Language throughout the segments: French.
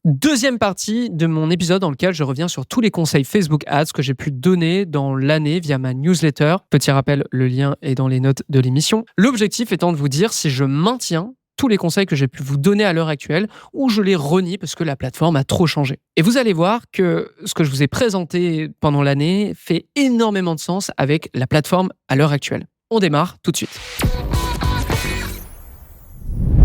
Deuxième partie de mon épisode dans lequel je reviens sur tous les conseils Facebook Ads que j'ai pu donner dans l'année via ma newsletter. Petit rappel, le lien est dans les notes de l'émission. L'objectif étant de vous dire si je maintiens tous les conseils que j'ai pu vous donner à l'heure actuelle ou je les renie parce que la plateforme a trop changé. Et vous allez voir que ce que je vous ai présenté pendant l'année fait énormément de sens avec la plateforme à l'heure actuelle. On démarre tout de suite.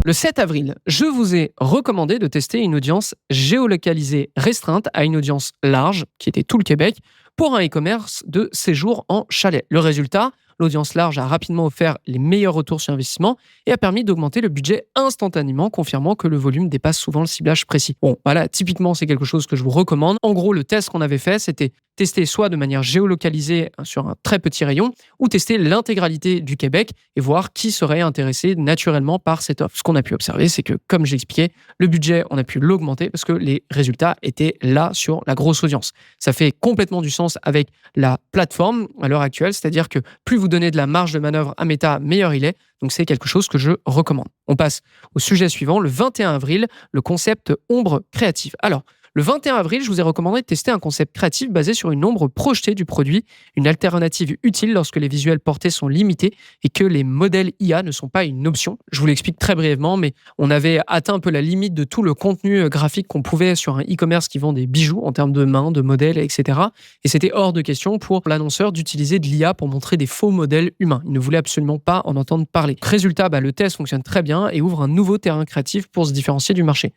Le 7 avril, je vous ai recommandé de tester une audience géolocalisée restreinte à une audience large, qui était tout le Québec, pour un e-commerce de séjour en chalet. Le résultat, l'audience large a rapidement offert les meilleurs retours sur investissement et a permis d'augmenter le budget instantanément, confirmant que le volume dépasse souvent le ciblage précis. Bon, voilà, typiquement, c'est quelque chose que je vous recommande. En gros, le test qu'on avait fait, c'était tester soit de manière géolocalisée sur un très petit rayon ou tester l'intégralité du Québec et voir qui serait intéressé naturellement par cette offre. Ce qu'on a pu observer, c'est que, comme j'expliquais, le budget, on a pu l'augmenter parce que les résultats étaient là sur la grosse audience. Ça fait complètement du sens avec la plateforme à l'heure actuelle, c'est-à-dire que plus vous donnez de la marge de manœuvre à Meta, meilleur il est. Donc, c'est quelque chose que je recommande. On passe au sujet suivant, le 21 avril, le concept ombre créative. Alors, le 21 avril, je vous ai recommandé de tester un concept créatif basé sur une ombre projetée du produit, une alternative utile lorsque les visuels portés sont limités et que les modèles IA ne sont pas une option. Je vous l'explique très brièvement, mais on avait atteint un peu la limite de tout le contenu graphique qu'on pouvait sur un e-commerce qui vend des bijoux en termes de mains, de modèles, etc. Et c'était hors de question pour l'annonceur d'utiliser de l'IA pour montrer des faux modèles humains. Il ne voulait absolument pas en entendre parler. Résultat, le test fonctionne très bien et ouvre un nouveau terrain créatif pour se différencier du marché.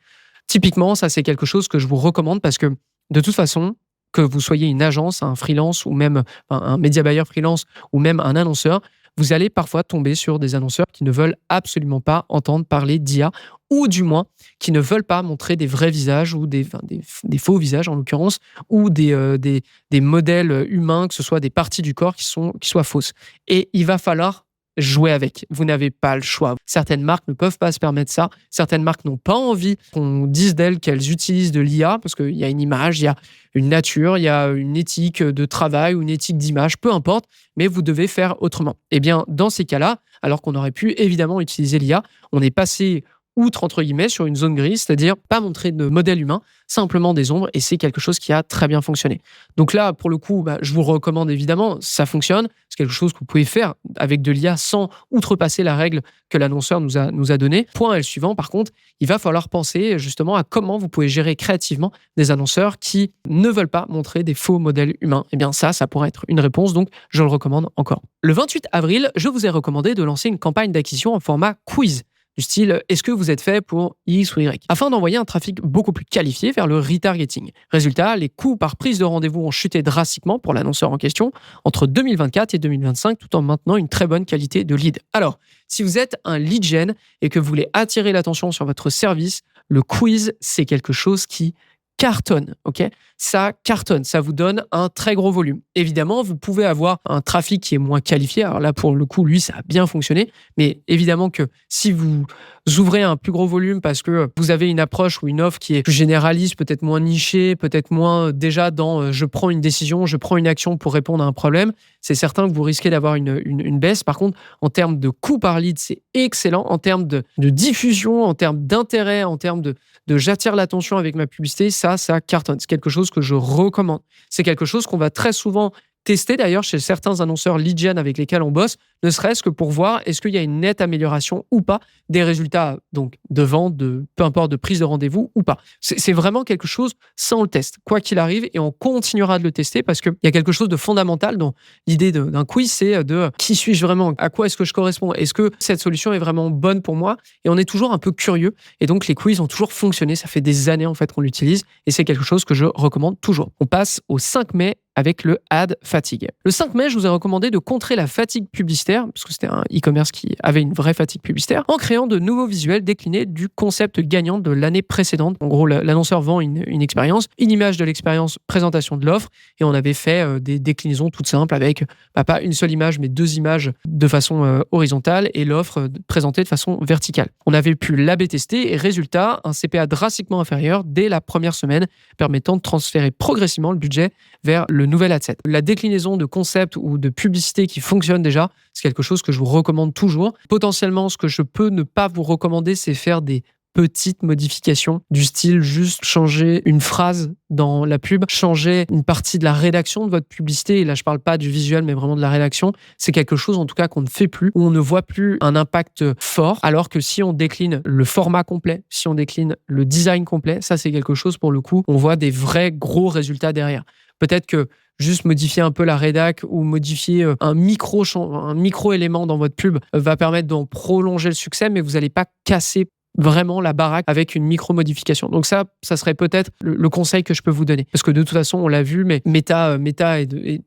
Typiquement, ça, c'est quelque chose que je vous recommande parce que, de toute façon, que vous soyez une agence, un freelance ou même un média buyer freelance ou même un annonceur, vous allez parfois tomber sur des annonceurs qui ne veulent absolument pas entendre parler d'IA ou du moins qui ne veulent pas montrer des vrais visages ou des faux visages en l'occurrence ou des modèles humains, que ce soit des parties du corps qui soient fausses. Et il va falloir jouer avec. Vous n'avez pas le choix. Certaines marques ne peuvent pas se permettre ça. Certaines marques n'ont pas envie qu'on dise d'elles qu'elles utilisent de l'IA parce qu'il y a une image, il y a une nature, il y a une éthique de travail ou une éthique d'image, peu importe, mais vous devez faire autrement. Eh bien, dans ces cas-là, alors qu'on aurait pu évidemment utiliser l'IA, on est passé outre, entre guillemets, sur une zone grise, c'est-à-dire pas montrer de modèle humain, simplement des ombres, et c'est quelque chose qui a très bien fonctionné. Donc là, pour le coup, je vous recommande évidemment, ça fonctionne, c'est quelque chose que vous pouvez faire avec de l'IA sans outrepasser la règle que l'annonceur nous a donnée. Point est le suivant, par contre, il va falloir penser justement à comment vous pouvez gérer créativement des annonceurs qui ne veulent pas montrer des faux modèles humains. Eh bien ça pourrait être une réponse, donc je le recommande encore. Le 28 avril, je vous ai recommandé de lancer une campagne d'acquisition en format quiz, du style « Est-ce que vous êtes fait pour X ou Y ?» afin d'envoyer un trafic beaucoup plus qualifié vers le retargeting. Résultat, les coûts par prise de rendez-vous ont chuté drastiquement pour l'annonceur en question entre 2024 et 2025 tout en maintenant une très bonne qualité de lead. Alors, si vous êtes un lead gen et que vous voulez attirer l'attention sur votre service, le quiz, c'est quelque chose qui cartonne, ok ? Ça cartonne, ça vous donne un très gros volume. Évidemment, vous pouvez avoir un trafic qui est moins qualifié. Alors là, pour le coup, lui, ça a bien fonctionné. Mais évidemment que si vous ouvrez un plus gros volume parce que vous avez une approche ou une offre qui est plus généraliste, peut-être moins nichée, peut-être moins déjà dans je prends une décision, je prends une action pour répondre à un problème, c'est certain que vous risquez d'avoir une baisse. Par contre, en termes de coût par lead, c'est excellent. En termes de diffusion, en termes d'intérêt, en termes de j'attire l'attention avec ma publicité, ça cartonne. C'est quelque chose que je recommande. C'est quelque chose qu'on va très souvent tester d'ailleurs chez certains annonceurs lead gen avec lesquels on bosse, ne serait-ce que pour voir est-ce qu'il y a une nette amélioration ou pas des résultats donc de vente, peu importe de prise de rendez-vous ou pas. C'est vraiment quelque chose sans le test, quoi qu'il arrive, et on continuera de le tester parce qu'il y a quelque chose de fondamental dans l'idée d'un quiz, c'est de qui suis-je vraiment, à quoi est-ce que je corresponds, est-ce que cette solution est vraiment bonne pour moi, et on est toujours un peu curieux, et donc les quiz ont toujours fonctionné, ça fait des années en fait qu'on l'utilise, et c'est quelque chose que je recommande toujours. On passe au 5 mai avec le ad fatigue. Le 5 mai, je vous ai recommandé de contrer la fatigue publicitaire, parce que c'était un e-commerce qui avait une vraie fatigue publicitaire, en créant de nouveaux visuels déclinés du concept gagnant de l'année précédente. En gros, l'annonceur vend une expérience, une image de l'expérience, présentation de l'offre, et on avait fait des déclinaisons toutes simples avec pas une seule image, mais 2 images de façon horizontale et l'offre présentée de façon verticale. On avait pu l'A/B tester et résultat, un CPA drastiquement inférieur dès la première semaine, permettant de transférer progressivement le budget vers le nouvel ad set. La déclinaison de concept ou de publicité qui fonctionne déjà, c'est quelque chose que je vous recommande toujours. Potentiellement, ce que je peux ne pas vous recommander, c'est faire des petites modifications du style juste changer une phrase dans la pub, changer une partie de la rédaction de votre publicité. Et là, je parle pas du visuel, mais vraiment de la rédaction. C'est quelque chose, en tout cas, qu'on ne fait plus, où on ne voit plus un impact fort. Alors que si on décline le format complet, si on décline le design complet, ça, c'est quelque chose, pour le coup, on voit des vrais gros résultats derrière. Peut-être que juste modifier un peu la rédac ou modifier un micro-élément dans votre pub va permettre d'en prolonger le succès, mais vous n'allez pas casser vraiment la baraque avec une micro-modification. Donc ça serait peut-être le conseil que je peux vous donner. Parce que de toute façon, on l'a vu, mais Meta est de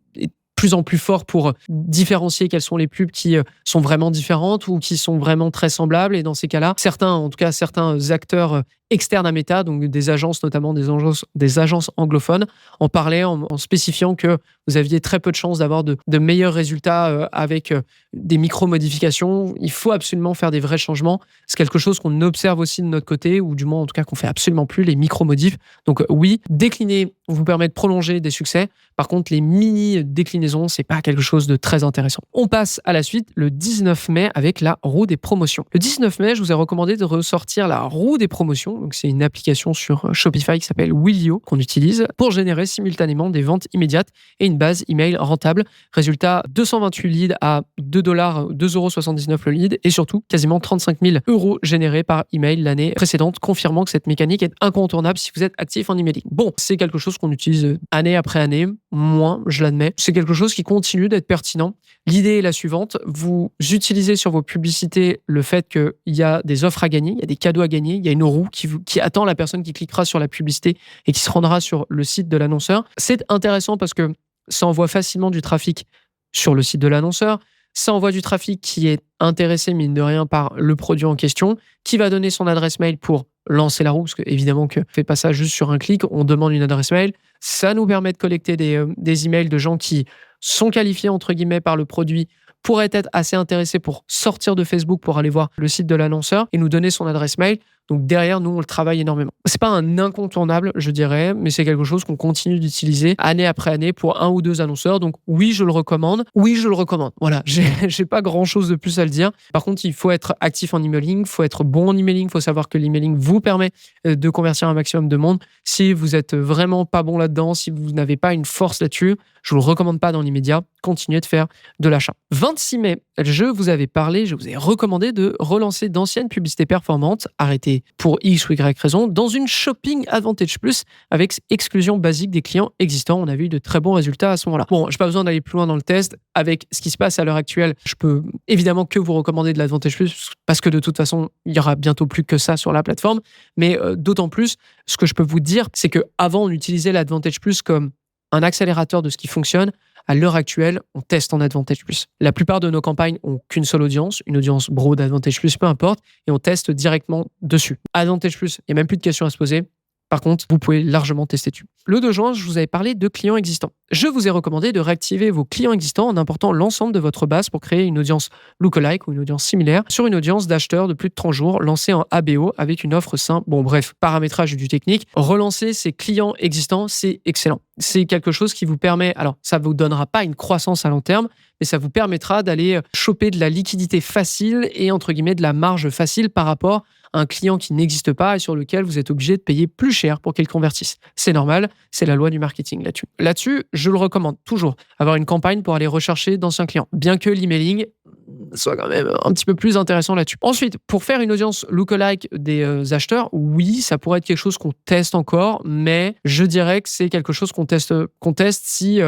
plus en plus fort pour différencier quelles sont les pubs qui sont vraiment différentes ou qui sont vraiment très semblables. Et dans ces cas-là, certains acteurs externes à Meta, donc des agences, notamment des agences anglophones, en parlaient en spécifiant que vous aviez très peu de chances d'avoir de meilleurs résultats avec des micro-modifications. Il faut absolument faire des vrais changements. C'est quelque chose qu'on observe aussi de notre côté, ou du moins en tout cas qu'on fait absolument plus, les micro-modifs. Donc oui, décliner vous permet de prolonger des succès. Par contre, les mini-déclinaisons, c'est pas quelque chose de très intéressant. On passe à la suite, le 19 mai, avec la roue des promotions. Le 19 mai, je vous ai recommandé de ressortir la roue des promotions. Donc, c'est une application sur Shopify qui s'appelle Willio, qu'on utilise pour générer simultanément des ventes immédiates et une base email rentable. Résultat, 228 leads à €2,79 le lead, et surtout quasiment 35 000 € générés par email l'année précédente, confirmant que cette mécanique est incontournable si vous êtes actif en emailing. Bon, c'est quelque chose qu'on utilise année après année, moins, je l'admets. C'est quelque chose qui continue d'être pertinent. L'idée est la suivante: vous utilisez sur vos publicités le fait qu'il y a des offres à gagner, il y a des cadeaux à gagner, il y a une roue qui attend la personne qui cliquera sur la publicité et qui se rendra sur le site de l'annonceur. C'est intéressant parce que ça envoie facilement du trafic sur le site de l'annonceur. Ça envoie du trafic qui est intéressé, mine de rien, par le produit en question, qui va donner son adresse mail pour lancer la roue, parce que évidemment que fait pas ça juste sur un clic, on demande une adresse mail. Ça nous permet de collecter des emails de gens qui sont qualifiés entre guillemets par le produit, pourraient être assez intéressés pour sortir de Facebook pour aller voir le site de l'annonceur et nous donner son adresse mail. Donc derrière, nous, on le travaille énormément. C'est pas un incontournable, je dirais, mais c'est quelque chose qu'on continue d'utiliser année après année pour un ou deux annonceurs. Donc oui, je le recommande. Oui, je le recommande. Voilà, j'ai pas grand-chose de plus à le dire. Par contre, il faut être actif en emailing, il faut être bon en emailing, il faut savoir que l'emailing vous permet de convertir un maximum de monde. Si vous êtes vraiment pas bon là-dedans, si vous n'avez pas une force là-dessus, je vous le recommande pas dans l'immédiat. Continuez de faire de l'achat. 26 mai, je vous ai recommandé de relancer d'anciennes publicités performantes, arrêtées pour X ou Y raison, dans une Shopping Advantage Plus avec exclusion basique des clients existants. On a vu de très bons résultats à ce moment-là. Bon, j'ai pas besoin d'aller plus loin dans le test. Avec ce qui se passe à l'heure actuelle, je peux évidemment que vous recommander de l'Advantage Plus parce que de toute façon, il y aura bientôt plus que ça sur la plateforme. Mais d'autant plus, ce que je peux vous dire, c'est que avant on utilisait l'Advantage Plus comme un accélérateur de ce qui fonctionne. À l'heure actuelle, on teste en Advantage Plus. La plupart de nos campagnes ont qu'une seule audience, une audience Bro d'Advantage Plus, peu importe, et on teste directement dessus. Advantage Plus, il n'y a même plus de questions à se poser. Par contre, vous pouvez largement tester dessus. Le 2 juin, je vous avais parlé de clients existants. Je vous ai recommandé de réactiver vos clients existants en important l'ensemble de votre base pour créer une audience lookalike ou une audience similaire sur une audience d'acheteurs de plus de 30 jours lancée en ABO avec une offre simple. Bon, bref, paramétrage du technique. Relancer ces clients existants, c'est excellent. C'est quelque chose qui vous permet, alors ça ne vous donnera pas une croissance à long terme, mais ça vous permettra d'aller choper de la liquidité facile et entre guillemets de la marge facile par rapport à un client qui n'existe pas et sur lequel vous êtes obligé de payer plus cher pour qu'il convertisse. C'est normal, c'est la loi du marketing là-dessus. Là-dessus, je le recommande toujours, avoir une campagne pour aller rechercher d'anciens clients, bien que l'emailing soit quand même un petit peu plus intéressant là-dessus. Ensuite, pour faire une audience lookalike des acheteurs, oui, ça pourrait être quelque chose qu'on teste encore, mais je dirais que c'est quelque chose qu'on teste si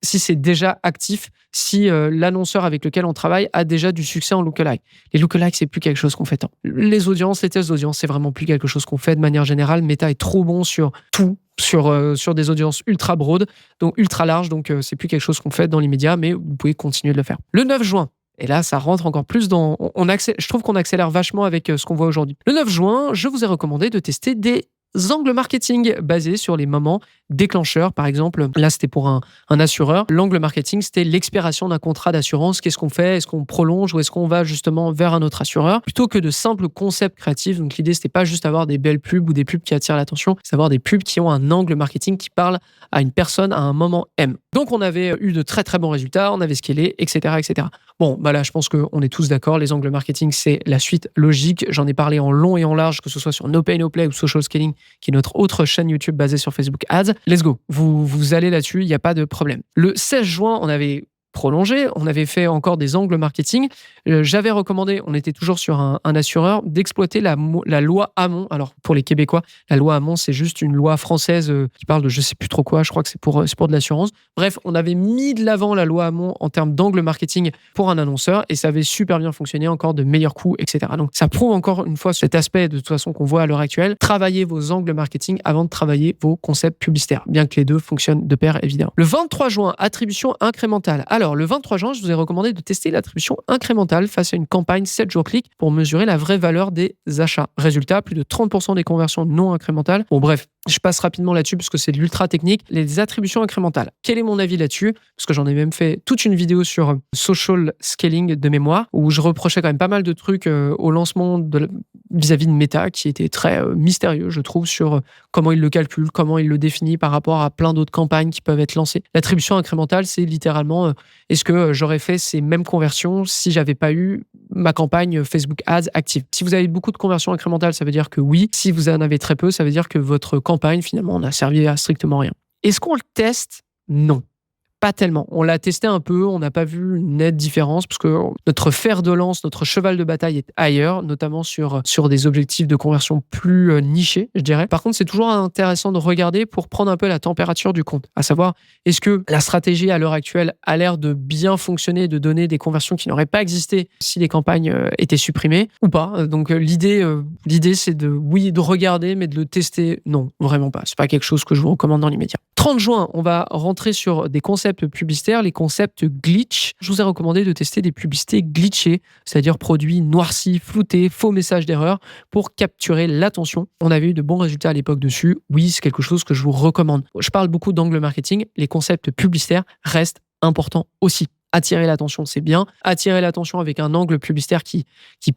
c'est déjà actif, si l'annonceur avec lequel on travaille a déjà du succès en lookalike. Les lookalike, c'est plus quelque chose qu'on fait tant. Les audiences, les tests d'audience, c'est vraiment plus quelque chose qu'on fait de manière générale. Meta est trop bon sur tout, sur des audiences ultra broad, donc ultra larges, donc c'est plus quelque chose qu'on fait dans l'immédiat, mais vous pouvez continuer de le faire. Le 9 juin, et là, ça rentre encore plus dans... je trouve qu'on accélère vachement avec ce qu'on voit aujourd'hui. Le 9 juin, je vous ai recommandé de tester des angles marketing basés sur les moments déclencheurs. Par exemple, là, c'était pour un assureur. L'angle marketing, c'était l'expiration d'un contrat d'assurance. Qu'est-ce qu'on fait? Est-ce qu'on prolonge ou est-ce qu'on va justement vers un autre assureur? Plutôt que de simples concepts créatifs. Donc, l'idée, c'était pas juste avoir des belles pubs ou des pubs qui attirent l'attention, c'est avoir des pubs qui ont un angle marketing qui parle à une personne à un moment M. Donc, on avait eu de très, très bons résultats. On avait scalé, etc., etc. Bon, bah là, je pense qu'on est tous d'accord. Les angles marketing, c'est la suite logique. J'en ai parlé en long et en large, que ce soit sur No Pay No Play ou Social Scaling, qui est notre autre chaîne YouTube basée sur Facebook Ads. Let's go. Vous allez là-dessus, il n'y a pas de problème. Le 16 juin, on avait prolongé, on avait fait encore des angles marketing. J'avais recommandé, on était toujours sur un assureur, d'exploiter la loi Hamon. Alors, pour les Québécois, la loi Hamon, c'est juste une loi française qui parle de je sais plus trop quoi, je crois que c'est pour de l'assurance. Bref, on avait mis de l'avant la loi Hamon en termes d'angle marketing pour un annonceur et ça avait super bien fonctionné, encore de meilleurs coûts, etc. Donc, ça prouve encore une fois cet aspect de toute façon qu'on voit à l'heure actuelle. Travaillez vos angles marketing avant de travailler vos concepts publicitaires, bien que les deux fonctionnent de pair, évidemment. Le 23 juin, attribution incrémentale. Alors, le 23 juin, je vous ai recommandé de tester l'attribution incrémentale face à une campagne 7 jours clics pour mesurer la vraie valeur des achats. Résultat, plus de 30% des conversions non incrémentales. Bon, bref, je passe rapidement là-dessus parce que c'est de l'ultra technique. Les attributions incrémentales. Quel est mon avis là-dessus? Parce que j'en ai même fait toute une vidéo sur social scaling de mémoire où je reprochais quand même pas mal de trucs au lancement vis-à-vis de Meta qui était très mystérieux, je trouve, sur comment il le calcule, comment il le définit par rapport à plein d'autres campagnes qui peuvent être lancées. L'attribution incrémentale, c'est littéralement est-ce que j'aurais fait ces mêmes conversions si j'avais pas eu ma campagne Facebook Ads active. Si vous avez beaucoup de conversions incrémentales, ça veut dire que oui. Si vous en avez très peu, ça veut dire que votre campagne, finalement, n'a servi à strictement rien. Est-ce qu'on le teste? Non. Pas tellement. On l'a testé un peu, on n'a pas vu une nette différence parce que notre fer de lance, notre cheval de bataille est ailleurs, notamment sur des objectifs de conversion plus nichés, je dirais. Par contre, c'est toujours intéressant de regarder pour prendre un peu la température du compte, à savoir, est-ce que la stratégie à l'heure actuelle a l'air de bien fonctionner, de donner des conversions qui n'auraient pas existé si les campagnes étaient supprimées ou pas. Donc l'idée, c'est de regarder, mais de le tester, non, vraiment pas. C'est pas quelque chose que je vous recommande dans l'immédiat. 30 juin, on va rentrer sur des concepts publicitaires, les concepts glitch. Je vous ai recommandé de tester des publicités glitchées, c'est-à-dire produits noircis, floutés, faux messages d'erreur pour capturer l'attention. On avait eu de bons résultats à l'époque dessus. Oui, c'est quelque chose que je vous recommande. Je parle beaucoup d'angle marketing. Les concepts publicitaires restent importants aussi. Attirer l'attention, c'est bien. Attirer l'attention avec un angle publicitaire qui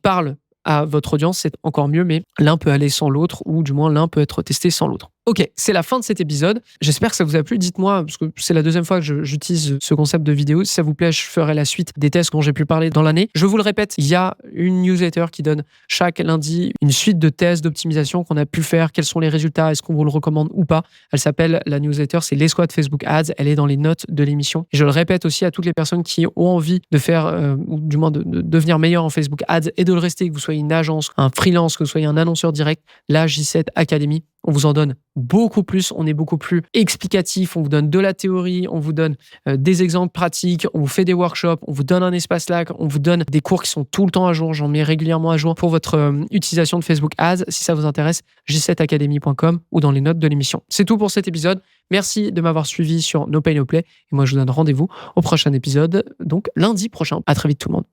parle à votre audience, c'est encore mieux, mais l'un peut aller sans l'autre, ou du moins l'un peut être testé sans l'autre. Ok, c'est la fin de cet épisode. J'espère que ça vous a plu. Dites-moi, parce que c'est la deuxième fois que j'utilise ce concept de vidéo. Si ça vous plaît, je ferai la suite des tests dont j'ai pu parler dans l'année. Je vous le répète, il y a une newsletter qui donne chaque lundi une suite de tests d'optimisation qu'on a pu faire. Quels sont les résultats? Est-ce qu'on vous le recommande ou pas? Elle s'appelle, la newsletter, c'est l'Escouade Facebook Ads. Elle est dans les notes de l'émission. Et je le répète aussi à toutes les personnes qui ont envie de faire, ou du moins de devenir meilleur en Facebook Ads et de le rester, que vous soyez une agence, un freelance, que vous soyez un annonceur direct, la J7 Academy. On vous en donne beaucoup plus, on est beaucoup plus explicatif, on vous donne de la théorie, on vous donne des exemples pratiques, on vous fait des workshops, on vous donne un espace Slack, on vous donne des cours qui sont tout le temps à jour, j'en mets régulièrement à jour pour votre utilisation de Facebook Ads. Si ça vous intéresse, j7academy.com ou dans les notes de l'émission. C'est tout pour cet épisode. Merci de m'avoir suivi sur No Pay No Play et moi je vous donne rendez-vous au prochain épisode, donc lundi prochain. À très vite tout le monde.